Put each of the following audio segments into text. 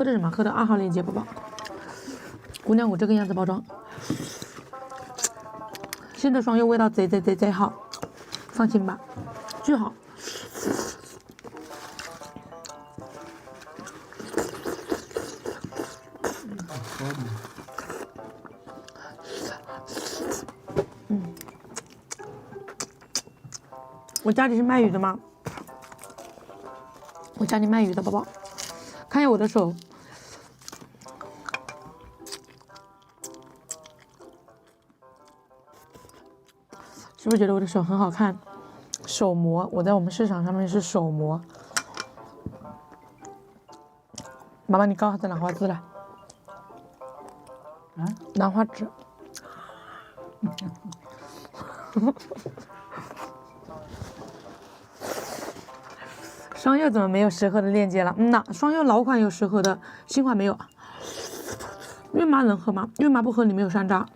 喝的什么？喝的2号链接宝宝。姑娘，我这个样子包装，新的双柚味道贼好，放心吧，巨好。我家里是卖鱼的吗？我家里卖鱼的宝宝，看一下我的手，是不是觉得我的手很好看？手模，我在我们市场上面是手模。妈妈，你告诉他兰花字了。啊？兰花指。双柚怎么没有适合的链接了？双柚老款有适合的，新款没有。孕妈能喝吗？孕妈不喝，里面有山楂。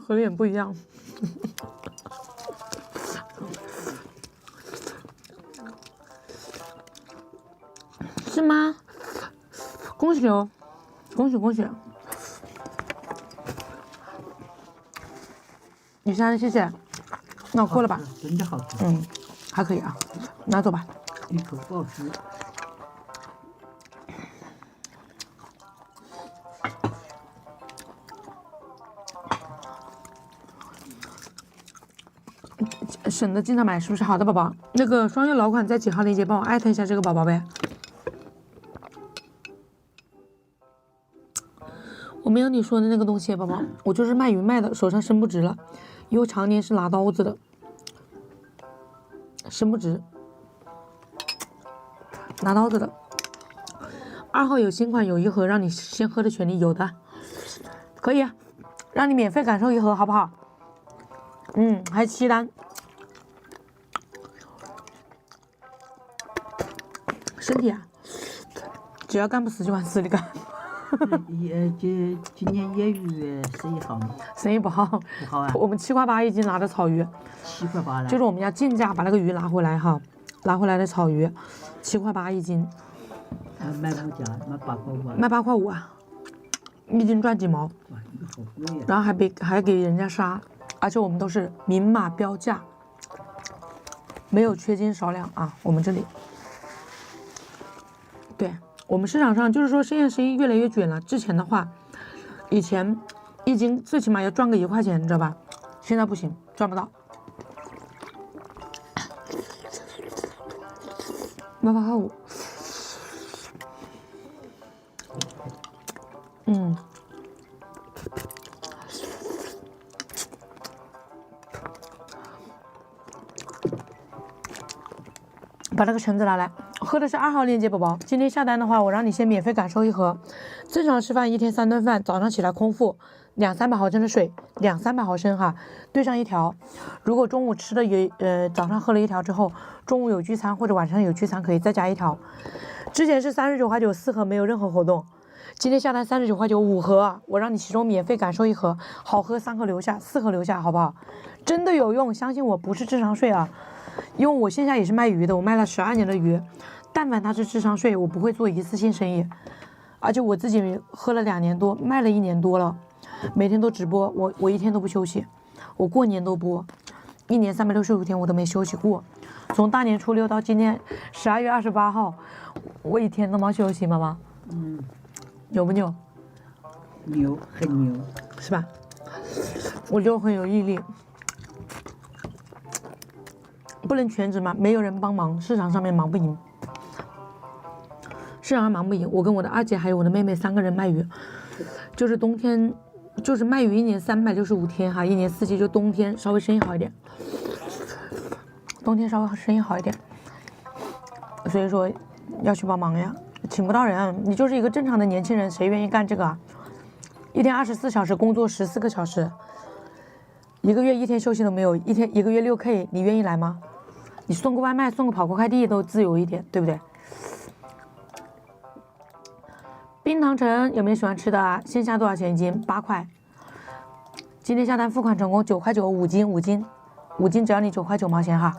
和脸不一样。是吗？恭喜哦，恭喜！女生谢谢，那我过了吧？真的好吃。还可以啊，拿走吧。一口不好吃。省得经常买是不是？好的，宝宝，那个双柚老款在几号链接帮我艾特一下这个宝宝呗。我没有你说的那个东西，宝宝，我就是卖鱼卖的，手上伸不直了，因为常年是拿刀子的，伸不直，拿刀子的。2号有新款，有一盒让你先喝的权利，有的，可以，让你免费感受一盒，好不好？还7单。身体啊，只要干不死就往死里干。今年业余生意好吗？生意不好，不好啊。我们7块8一斤拿的草鱼，7块8了。就是我们家进价把那个鱼拿回来哈，拿回来的草鱼，7块8一斤。卖物价卖8块5啊。卖8块5啊，一斤赚几毛。哇，这个好贵呀。然后还给人家杀，而且我们都是明码标价，没有缺斤少两啊，我们这里。对。我们市场上就是说，现在生意越来越卷了。之前的话，以前一斤最起码要赚个1块钱，你知道吧？现在不行，赚不到。8块5。把那个橙子拿来。喝的是2号链接，宝宝。今天下单的话，我让你先免费感受一盒。正常吃饭1天3顿饭，早上起来空腹200-300毫升的水，200-300毫升哈，兑上1条。如果中午吃的早上喝了1条之后，中午有聚餐或者晚上有聚餐，可以再加1条。之前是39块9 4盒，没有任何活动。今天下单39块9 5盒，我让你其中免费感受1盒，好喝3盒留下，4盒留下，好不好？真的有用，相信我，不是智商税啊。因为我线下也是卖鱼的，我卖了12年的鱼，但凡它是智商税，我不会做一次性生意。而且我自己喝了2年多，卖了1年多了，每天都直播，我一天都不休息，我过年都播，1年365天我都没休息过，从大年初6到今天12月28号，我一天都没休息，妈妈。牛不牛？牛，很牛，是吧？我就很有毅力。不能全职吗？没有人帮忙，市场上面忙不赢，市场上忙不赢。我跟我的2姐还有我的妹妹3个人卖鱼，就是冬天，就是卖鱼1年365天哈，1年4季，就冬天稍微生意好一点，冬天稍微生意好一点，所以说要去帮忙呀，请不到人，你就是一个正常的年轻人，谁愿意干这个啊？一天24小时工作14个小时，一个月1天休息都没有，一个月6K， 你愿意来吗？你送个外卖，送个跑个快递都自由一点，对不对？冰糖橙有没有喜欢吃的啊？线下多少钱一斤？8块。今天下单付款成功，9块9 5斤，5斤只要你9块9毛钱哈。